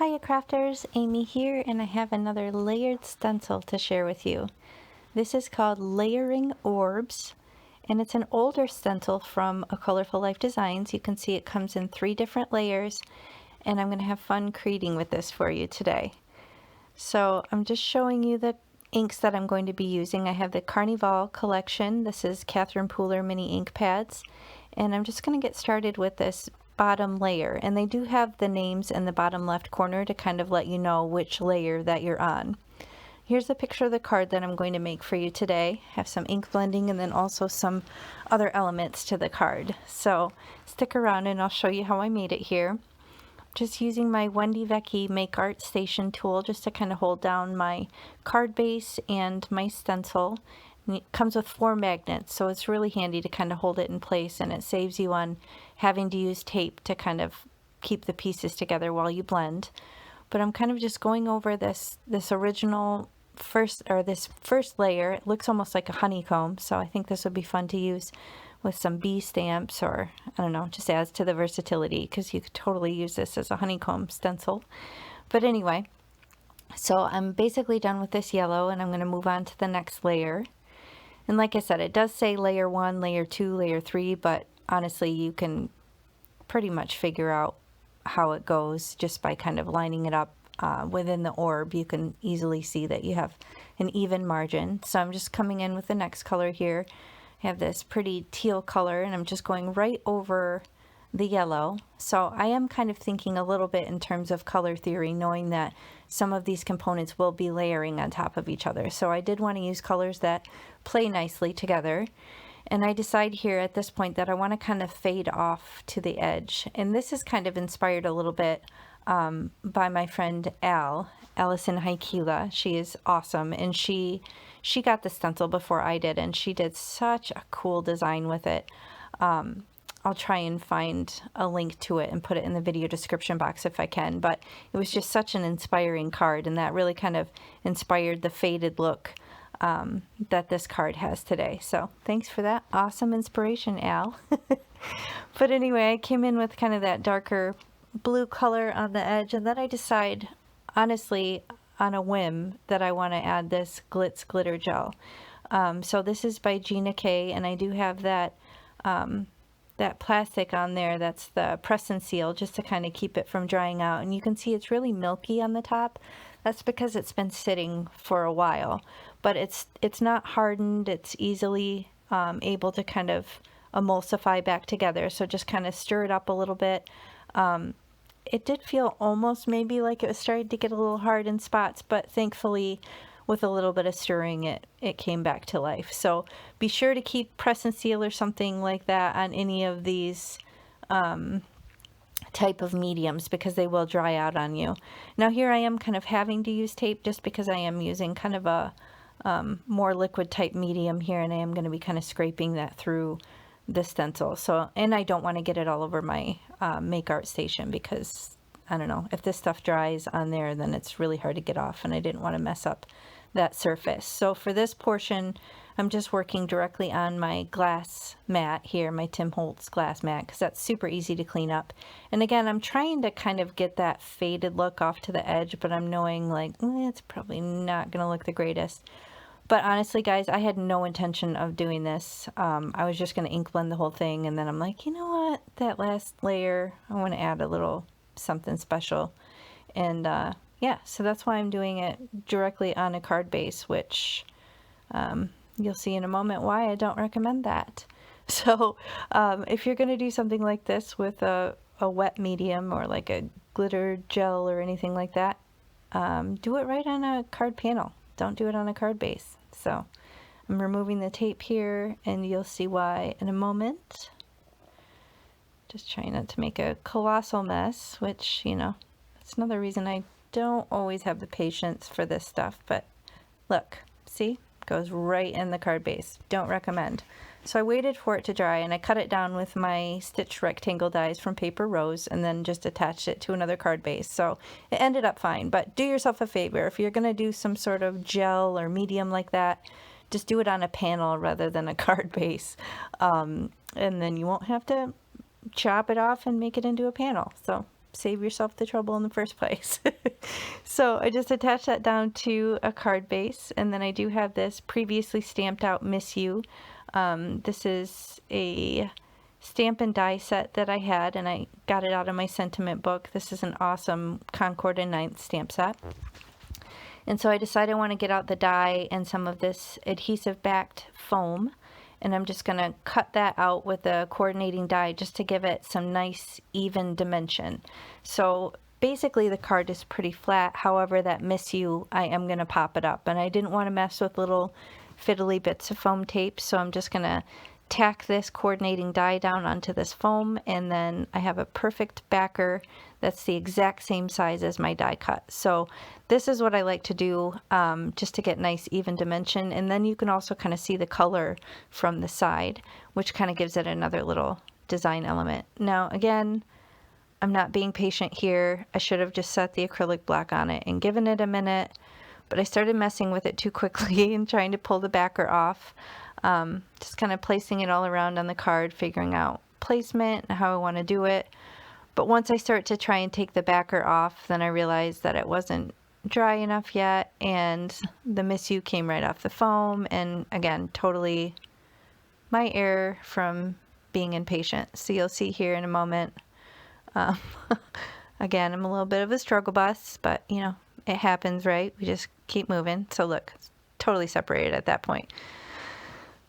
Hiya crafters, Amy here, and I have another layered stencil to share with you. This is called Layering Orbs, and it's an older stencil from A Colorful Life Designs. You can see it comes in 3 different layers, and I'm going to have fun creating with this for you today. So I'm just showing you the inks that I'm going to be using. I have the Carnival collection. This is Catherine Pooler mini ink pads, and I'm just going to get started with this bottom layer, and they do have the names in the bottom left corner to kind of let you know which layer that you're on. Here's a picture of the card that I'm going to make for you today. I have some ink blending and then also some other elements to the card. So stick around and I'll show you how I made it here. Just using my Wendy Vecchi Make Art Station tool just to kind of hold down my card base and my stencil. And it comes with 4 magnets, so it's really handy to kind of hold it in place, and it saves you on having to use tape to kind of keep the pieces together while you blend. But I'm kind of just going over this original first layer. It looks almost like a honeycomb, so I think this would be fun to use with some bee stamps, or I don't know, just adds to the versatility because you could totally use this as a honeycomb stencil. But anyway, so I'm basically done with this yellow, and I'm going to move on to the next layer. And like I said, it does say layer 1, layer 2, layer 3, but honestly you can pretty much figure out how it goes just by kind of lining it up within the orb. You can easily see that you have an even margin. So I'm just coming in with the next color here. I have this pretty teal color, and I'm just going right over the yellow. So I am kind of thinking a little bit in terms of color theory, knowing that some of these components will be layering on top of each other. So I did want to use colors that play nicely together. And I decide here at this point that I want to kind of fade off to the edge. And this is kind of inspired a little bit by my friend Allison Haikila. She is awesome, and she got the stencil before I did, and she did such a cool design with it. I'll try and find a link to it and put it in the video description box if I can, but it was just such an inspiring card, and that really kind of inspired the faded look that this card has today. So thanks for that awesome inspiration, Al. But anyway, I came in with kind of that darker blue color on the edge, and then I decide, honestly, on a whim, that I want to add this Glitz glitter gel. So this is by Gina K, and I do have that that plastic on there. That's the press and seal, just to kind of keep it from drying out. And you can see it's really milky on the top. That's because it's been sitting for a while, but it's not hardened. It's easily able to kind of emulsify back together. So just kind of stir it up a little bit. It did feel almost maybe like it was starting to get a little hard in spots, but thankfully with a little bit of stirring it came back to life. So be sure to keep press and seal or something like that on any of these type of mediums, because they will dry out on you. Now here I am kind of having to use tape just because I am using kind of a more liquid type medium here, and I am going to be kind of scraping that through the stencil. So, and I don't want to get it all over my Make Art Station, because I don't know, if this stuff dries on there, then it's really hard to get off, and I didn't want to mess up that surface. So for this portion, I'm just working directly on my glass mat here, my Tim Holtz glass mat, because that's super easy to clean up. And again, I'm trying to kind of get that faded look off to the edge, but I'm knowing like, it's probably not going to look the greatest. But honestly, guys, I had no intention of doing this. I was just going to ink blend the whole thing, and then I'm like, you know what? That last layer, I want to add a little something special. And yeah, so that's why I'm doing it directly on a card base, which you'll see in a moment why I don't recommend that. So if you're going to do something like this with a wet medium or like a glitter gel or anything like that, do it right on a card panel. Don't do it on a card base. So I'm removing the tape here, and you'll see why in a moment. Just trying not to make a colossal mess, which, you know, that's another reason I don't always have the patience for this stuff. But look, see, goes right in the card base. Don't recommend. So I waited for it to dry, and I cut it down with my stitch rectangle dies from Paper Rose, and then just attached it to another card base. So it ended up fine. But do yourself a favor, if you're going to do some sort of gel or medium like that, just do it on a panel rather than a card base. And then you won't have to chop it off and make it into a panel. So save yourself the trouble in the first place. So I just attached that down to a card base, and then I do have this previously stamped out Miss You. This is a stamp and die set that I had, and I got it out of my sentiment book. This is an awesome Concord and Ninth stamp set. And so I decided I want to get out the die and some of this adhesive backed foam, and I'm just going to cut that out with a coordinating die just to give it some nice even dimension. So basically the card is pretty flat, however that Miss You, I am going to pop it up, and I didn't want to mess with little fiddly bits of foam tape, so I'm just going to tack this coordinating die down onto this foam, and then I have a perfect backer that's the exact same size as my die cut. So this is what I like to do, just to get nice even dimension, and then you can also kind of see the color from the side, which kind of gives it another little design element. Now again, I'm not being patient here. I should have just set the acrylic block on it and given it a minute, but I started messing with it too quickly and trying to pull the backer off. Just kind of placing it all around on the card, figuring out placement and how I want to do it. But once I start to try and take the backer off, then I realized that it wasn't dry enough yet, and the Miss You came right off the foam, and again, totally my error from being impatient. So you'll see here in a moment. Again, I'm a little bit of a struggle bus, but you know, it happens, right? We just keep moving. So look, it's totally separated at that point.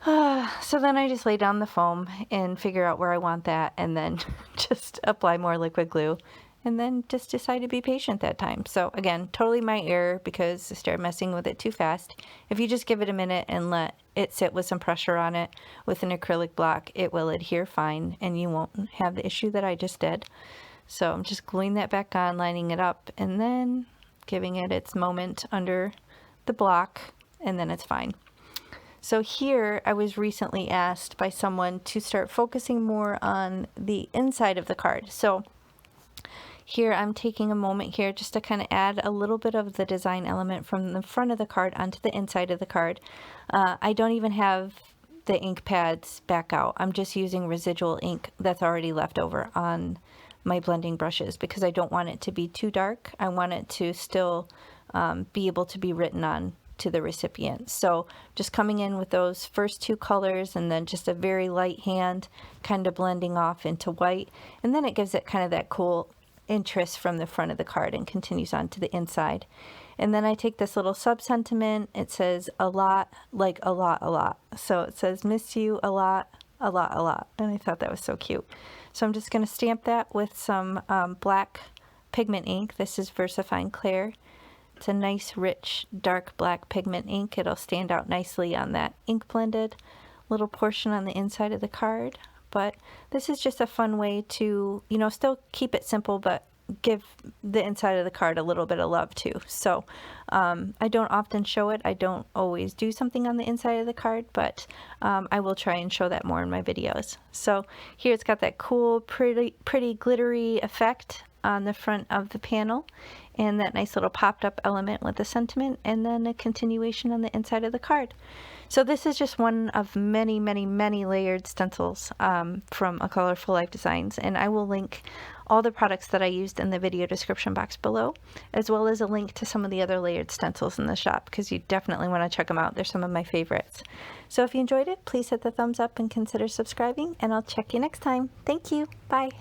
So then I just lay down the foam and figure out where I want that, and then just apply more liquid glue, and then just decide to be patient that time. So again, totally my error because I started messing with it too fast. If you just give it a minute and let it sit with some pressure on it with an acrylic block, it will adhere fine and you won't have the issue that I just did. So I'm just gluing that back on, lining it up, and then giving it its moment under the block, and then it's fine. So here I was recently asked by someone to start focusing more on the inside of the card. So here I'm taking a moment here just to kind of add a little bit of the design element from the front of the card onto the inside of the card. I don't even have the ink pads back out. I'm just using residual ink that's already left over on my blending brushes because I don't want it to be too dark. I want it to still be able to be written on to the recipient. So just coming in with those first two colors and then just a very light hand kind of blending off into white, and then it gives it kind of that cool interest from the front of the card and continues on to the inside. And then I take this little sub sentiment. It says a lot, like a lot, a lot. So it says Miss You a lot, a lot, a lot. And I thought that was so cute. So I'm just going to stamp that with some black pigment ink. This is VersaFine Clair. It's a nice, rich, dark black pigment ink. It'll stand out nicely on that ink blended little portion on the inside of the card. But this is just a fun way to, you know, still keep it simple, but give the inside of the card a little bit of love too. So I don't often show it. I don't always do something on the inside of the card, but I will try and show that more in my videos. So here it's got that cool, pretty glittery effect on the front of the panel, and that nice little popped up element with the sentiment, and then a continuation on the inside of the card. So this is just one of many, many, many layered stencils from A Colorful Life Designs, and I will link all the products that I used in the video description box below, as well as a link to some of the other layered stencils in the shop, because you definitely want to check them out. They're some of my favorites. So if you enjoyed it, please hit the thumbs up and consider subscribing, and I'll check you next time. Thank you. Bye.